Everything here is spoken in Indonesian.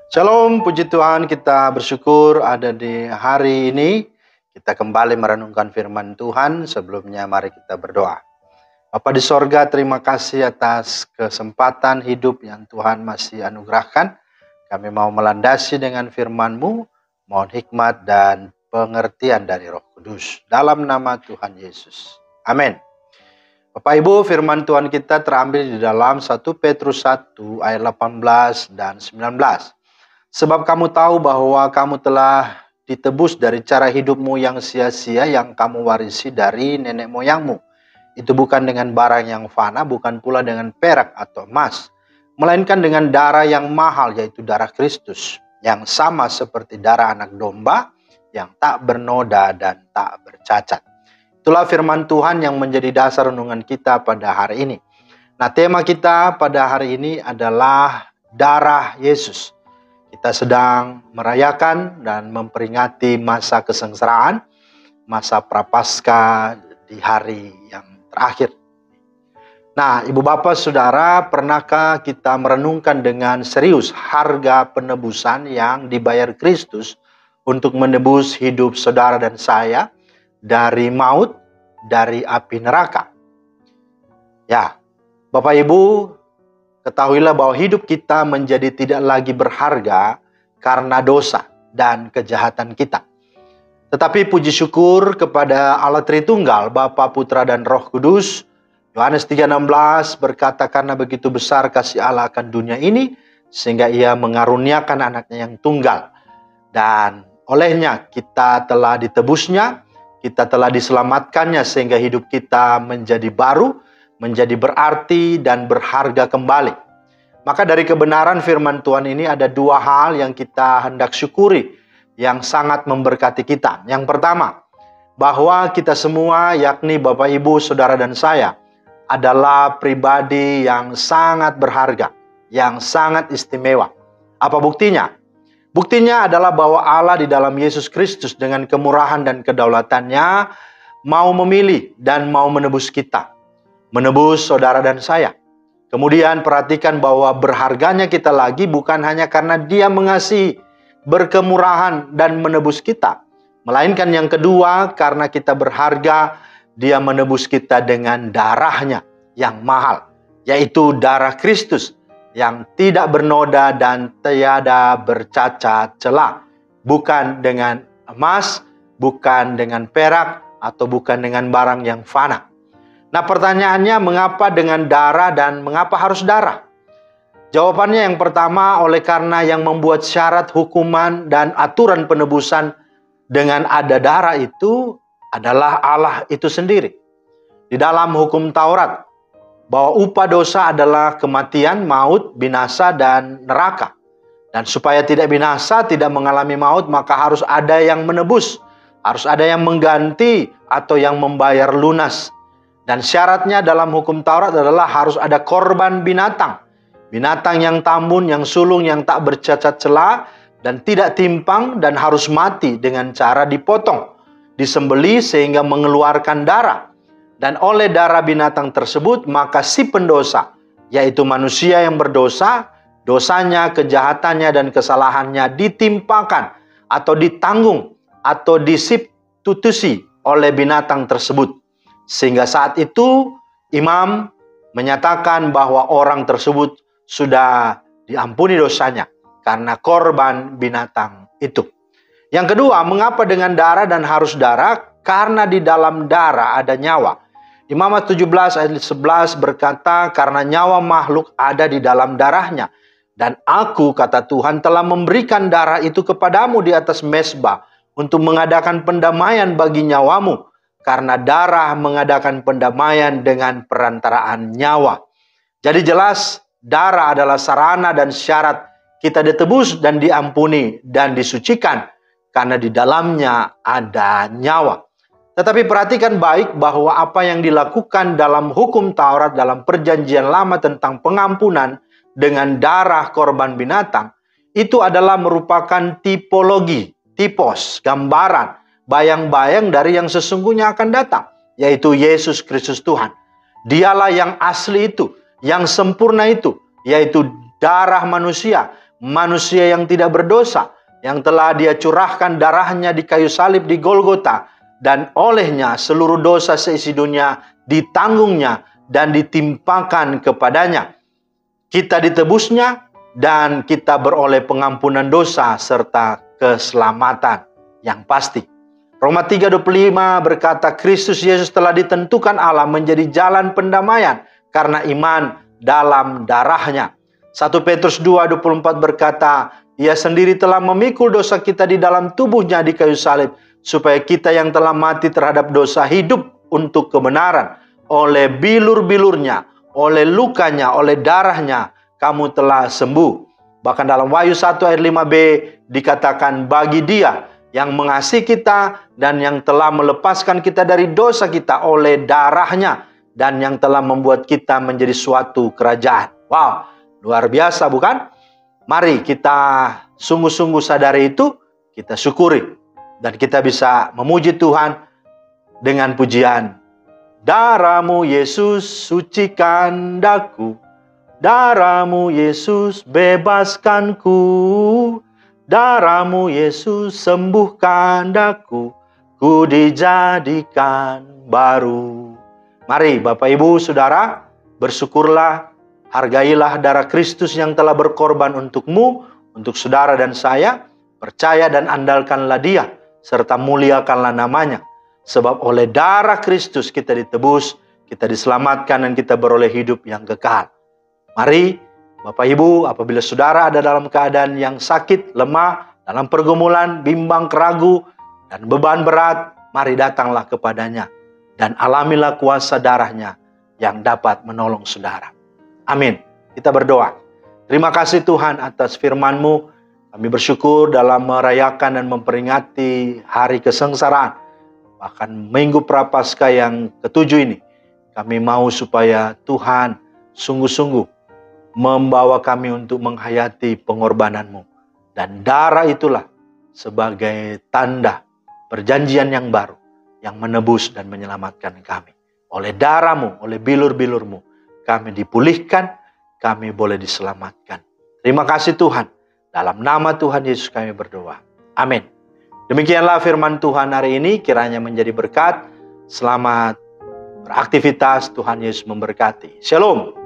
Shalom, puji Tuhan, kita bersyukur ada di hari ini. Kita kembali merenungkan firman Tuhan. Sebelumnya mari kita berdoa. Bapa di sorga, terima kasih atas kesempatan hidup yang Tuhan masih anugerahkan. Kami mau melandasi dengan firman-Mu, mohon hikmat dan pengertian dari Roh Kudus. Dalam nama Tuhan Yesus. Amin. Bapak Ibu, firman Tuhan kita terambil di dalam 1 Petrus 1 ayat 18 dan 19. Sebab kamu tahu bahwa kamu telah ditebus dari cara hidupmu yang sia-sia yang kamu warisi dari nenek moyangmu. Itu bukan dengan barang yang fana, bukan pula dengan perak atau emas, melainkan dengan darah yang mahal, yaitu darah Kristus, yang sama seperti darah anak domba, yang tak bernoda dan tak bercacat. Itulah firman Tuhan yang menjadi dasar renungan kita pada hari ini. Nah, tema kita pada hari ini adalah darah Yesus. Kita sedang merayakan dan memperingati masa kesengsaraan, masa prapaskah di hari yang terakhir. Nah, Ibu Bapak Saudara, pernahkah kita merenungkan dengan serius harga penebusan yang dibayar Kristus untuk menebus hidup saudara dan saya dari maut, dari api neraka? Ya, Bapak Ibu, ketahuilah bahwa hidup kita menjadi tidak lagi berharga karena dosa dan kejahatan kita. Tetapi puji syukur kepada Allah Tritunggal, Bapa, Putra, dan Roh Kudus. Yohanes 3:16 berkata, karena begitu besar kasih Allah akan dunia ini, sehingga ia mengaruniakan anaknya yang tunggal. Dan olehnya kita telah ditebusnya, kita telah diselamatkannya, sehingga hidup kita menjadi baru, menjadi berarti dan berharga kembali. Maka dari kebenaran firman Tuhan ini ada dua hal yang kita hendak syukuri, yang sangat memberkati kita. Yang pertama, bahwa kita semua, yakni Bapak, Ibu, Saudara, dan saya, adalah pribadi yang sangat berharga, yang sangat istimewa. Apa buktinya? Buktinya adalah bahwa Allah di dalam Yesus Kristus dengan kemurahan dan kedaulatannya mau memilih dan mau menebus kita. Menebus saudara dan saya. Kemudian perhatikan bahwa berharganya kita lagi bukan hanya karena Dia mengasihi, berkemurahan dan menebus kita. Melainkan yang kedua, karena kita berharga, Dia menebus kita dengan darahnya yang mahal, yaitu darah Kristus yang tidak bernoda dan tiada bercacat celah. Bukan dengan emas, bukan dengan perak, atau bukan dengan barang yang fana. Nah, pertanyaannya, mengapa dengan darah dan mengapa harus darah? Jawabannya yang pertama, oleh karena yang membuat syarat hukuman dan aturan penebusan dengan ada darah itu adalah Allah itu sendiri. Di dalam hukum Taurat, bahwa upah dosa adalah kematian, maut, binasa, dan neraka. Dan supaya tidak binasa, tidak mengalami maut, maka harus ada yang menebus, harus ada yang mengganti atau yang membayar lunas. Dan syaratnya dalam hukum Taurat adalah harus ada korban binatang. Binatang yang tambun, yang sulung, yang tak bercacat celah, dan tidak timpang, dan harus mati dengan cara dipotong, disembelih sehingga mengeluarkan darah. Dan oleh darah binatang tersebut, maka si pendosa, yaitu manusia yang berdosa, dosanya, kejahatannya, dan kesalahannya ditimpakan, atau ditanggung, atau disubstitusi oleh binatang tersebut. Sehingga saat itu imam menyatakan bahwa orang tersebut sudah diampuni dosanya karena korban binatang itu. Yang kedua, mengapa dengan darah dan harus darah? Karena di dalam darah ada nyawa. Imamat 17 ayat 11 berkata, karena nyawa makhluk ada di dalam darahnya. Dan aku, kata Tuhan, telah memberikan darah itu kepadamu di atas mezbah untuk mengadakan pendamaian bagi nyawamu. Karena darah mengadakan pendamaian dengan perantaraan nyawa. Jadi jelas darah adalah sarana dan syarat kita ditebus dan diampuni dan disucikan. Karena di dalamnya ada nyawa. Tetapi perhatikan baik bahwa apa yang dilakukan dalam hukum Taurat dalam perjanjian lama tentang pengampunan dengan darah korban binatang, itu adalah merupakan tipologi, tipos, gambaran, bayang-bayang dari yang sesungguhnya akan datang, yaitu Yesus Kristus Tuhan. Dialah yang asli itu, yang sempurna itu, yaitu darah manusia, manusia yang tidak berdosa, yang telah Dia curahkan darahnya di kayu salib di Golgota, dan olehnya seluruh dosa seisi dunia ditanggungnya dan ditimpakan kepadanya. Kita ditebusnya dan kita beroleh pengampunan dosa serta keselamatan yang pasti. Roma 3:25 berkata, Kristus Yesus telah ditentukan Allah menjadi jalan pendamaian karena iman dalam darahnya. 1 Petrus 2:24 berkata, Ia sendiri telah memikul dosa kita di dalam tubuhnya di kayu salib, supaya kita yang telah mati terhadap dosa hidup untuk kebenaran. Oleh bilur-bilurnya, oleh lukanya, oleh darahnya, kamu telah sembuh. Bahkan dalam Wahyu 1 ayat 5b dikatakan, bagi Dia yang mengasihi kita dan yang telah melepaskan kita dari dosa kita oleh darahnya, dan yang telah membuat kita menjadi suatu kerajaan. Wow, luar biasa bukan? Mari kita sungguh-sungguh sadari itu, kita syukuri, dan kita bisa memuji Tuhan dengan pujian. Darah-Mu Yesus sucikan daku, darah-Mu Yesus bebaskanku, darah-Mu Yesus sembuhkan daku, ku dijadikan baru. Mari Bapak Ibu Saudara, bersyukurlah, hargailah darah Kristus yang telah berkorban untukmu, untuk saudara dan saya. Percaya dan andalkanlah Dia, serta muliakanlah namanya. Sebab oleh darah Kristus kita ditebus, kita diselamatkan, dan kita beroleh hidup yang kekal. Mari Bapak Ibu, apabila saudara ada dalam keadaan yang sakit, lemah, dalam pergumulan, bimbang, keragu, dan beban berat, mari datanglah kepadanya dan alamilah kuasa darahnya yang dapat menolong saudara. Amin. Kita berdoa. Terima kasih Tuhan atas firman-Mu. Kami bersyukur dalam merayakan dan memperingati hari kesengsaraan, bahkan Minggu Prapaskah yang ke-7 ini. Kami mau supaya Tuhan sungguh-sungguh membawa kami untuk menghayati pengorbanan-Mu. Dan darah itulah sebagai tanda perjanjian yang baru, yang menebus dan menyelamatkan kami. Oleh darah-Mu, oleh bilur-bilur-Mu, kami dipulihkan, kami boleh diselamatkan. Terima kasih Tuhan. Dalam nama Tuhan Yesus kami berdoa. Amin. Demikianlah firman Tuhan hari ini, kiranya menjadi berkat. Selamat beraktivitas, Tuhan Yesus memberkati. Shalom.